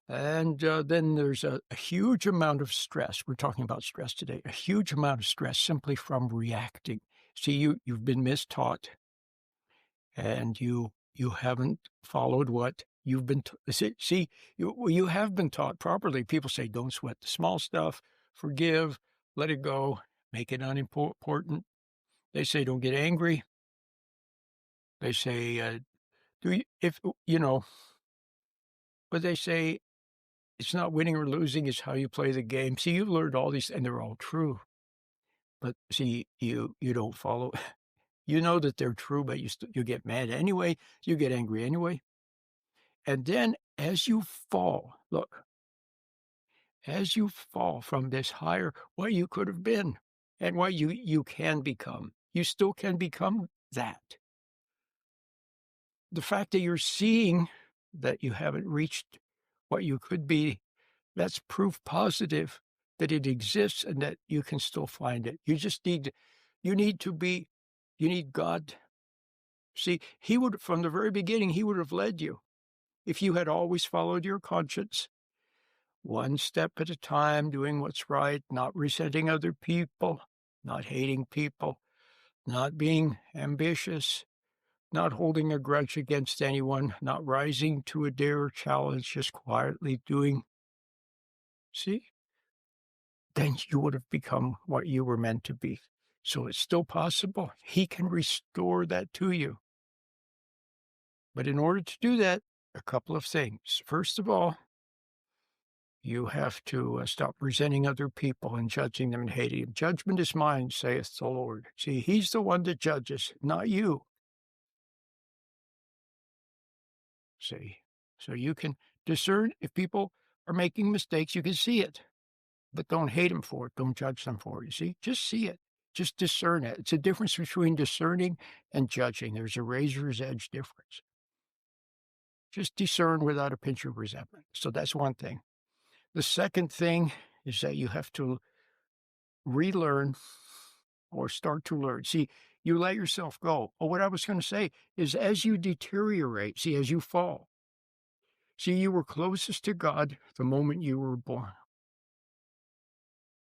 And then there's a huge amount of stress. We're talking about stress today. A huge amount of stress simply from reacting. See, you've been mistaught, and you haven't followed what you've been. See, you have been taught properly. People say, "Don't sweat the small stuff. Forgive, let it go, make it unimportant." They say, "Don't get angry." They say, "Do you, if you know?" But they say it's not winning or losing; it's how you play the game. See, you've learned all these, and they're all true. But see, you don't follow. You know that they're true, but you get mad anyway. You get angry anyway. And then as you fall, look, as you fall from this higher, what you could have been and what you can become, you still can become that. The fact that you're seeing that you haven't reached what you could be, that's proof positive that it exists and that you can still find it. You just need, you need to be, you need God. See, he would, from the very beginning, he would have led you if you had always followed your conscience, one step at a time, doing what's right, not resenting other people, not hating people, not being ambitious, not holding a grudge against anyone, not rising to a dare or challenge, just quietly doing. See? Then you would have become what you were meant to be. So it's still possible. He can restore that to you. But in order to do that, a couple of things. First of all, you have to stop resenting other people and judging them and hating them. Judgment is mine, saith the Lord. See, he's the one that judges, not you. See, so you can discern if people are making mistakes, you can see it, but don't hate them for it. Don't judge them for it. You see, just see it. Just discern it. It's a difference between discerning and judging. There's a razor's edge difference. Just discern without a pinch of resentment. So that's one thing. The second thing is that you have to relearn or start to learn. See, you let yourself go. Oh, what I was going to say is as you deteriorate, see, as you fall, see, you were closest to God the moment you were born.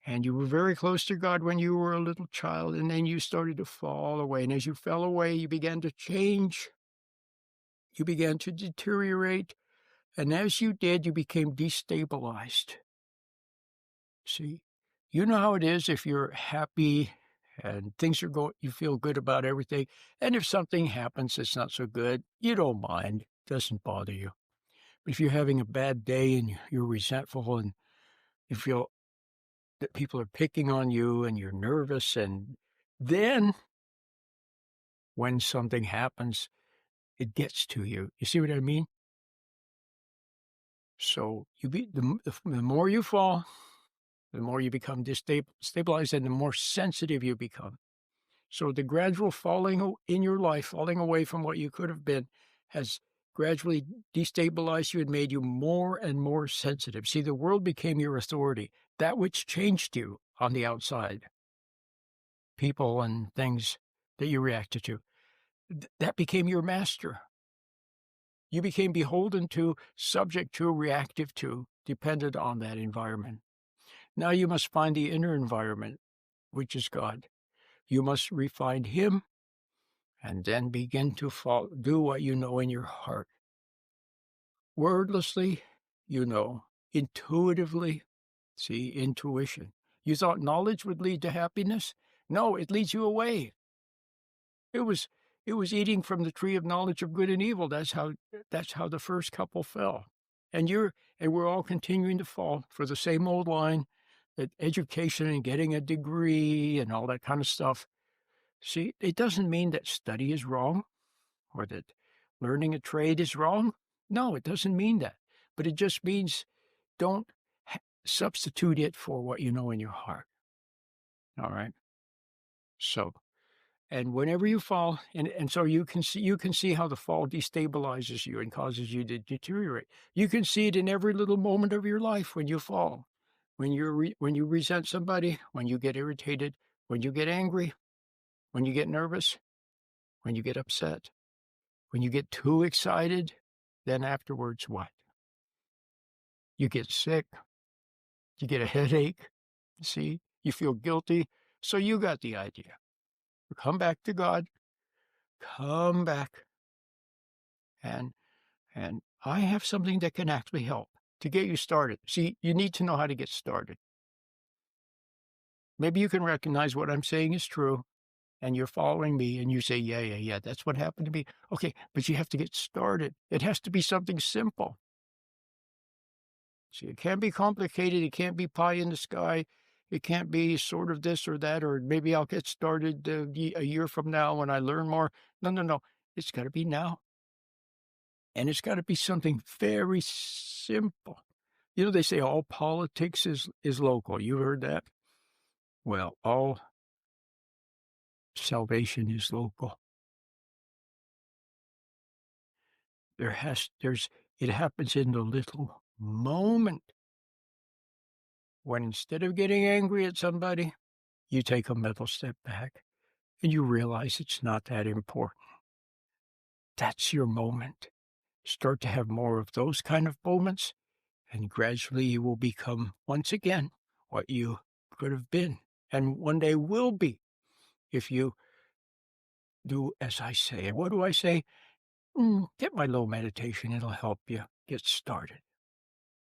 And you were very close to God when you were a little child, and then you started to fall away. And as you fell away, you began to change. You began to deteriorate. And as you did, you became destabilized. See, you know how it is if you're happy and things are going, you feel good about everything. And if something happens that's not so good, you don't mind. It doesn't bother you. But if you're having a bad day and you're resentful and you feel that people are picking on you and you're nervous, and then when something happens, it gets to you. You see what I mean? So the more you fall, the more you become destabilized and the more sensitive you become. So the gradual falling in your life, falling away from what you could have been, has gradually destabilized you and made you more and more sensitive. See, the world became your authority, that which changed you on the outside, people and things that you reacted to. That became your master. You became beholden to, subject to, reactive to, dependent on that environment. Now you must find the inner environment, which is God. You must refine him and then begin to do what you know in your heart. Wordlessly, you know. Intuitively, see, intuition. You thought knowledge would lead to happiness? No, it leads you away. It was eating from the tree of knowledge of good and evil. That's how the first couple fell. And we're all continuing to fall for the same old line that education and getting a degree and all that kind of stuff. See, it doesn't mean that study is wrong or that learning a trade is wrong. No, it doesn't mean that. But it just means don't substitute it for what you know in your heart. All right? So, and whenever you fall, and so you can see how the fall destabilizes you and causes you to deteriorate. You can see it in every little moment of your life when you fall, when when you resent somebody, when you get irritated, when you get angry, when you get nervous, when you get upset, when you get too excited, then afterwards what? You get sick, you get a headache, see, you feel guilty. So you got the idea. Come back to God, come back, and and I have something that can actually help to get you started. See, you need to know how to get started. Maybe you can recognize what I'm saying is true, and you're following me, and you say, "Yeah, yeah, yeah, that's what happened to me." Okay, but you have to get started. It has to be something simple. See, it can't be complicated. It can't be pie in the sky. It can't be sort of this or that, or maybe I'll get started a year from now when I learn more. No, no, no. It's got to be now. And it's got to be something very simple. You know, they say all politics is local. You heard that? Well, all salvation is local. It happens in the little moment when instead of getting angry at somebody, you take a mental step back and you realize it's not that important. That's your moment. Start to have more of those kind of moments, and gradually you will become, once again, what you could have been, and one day will be, if you do as I say. And what do I say? Get my little meditation. It'll help you get started.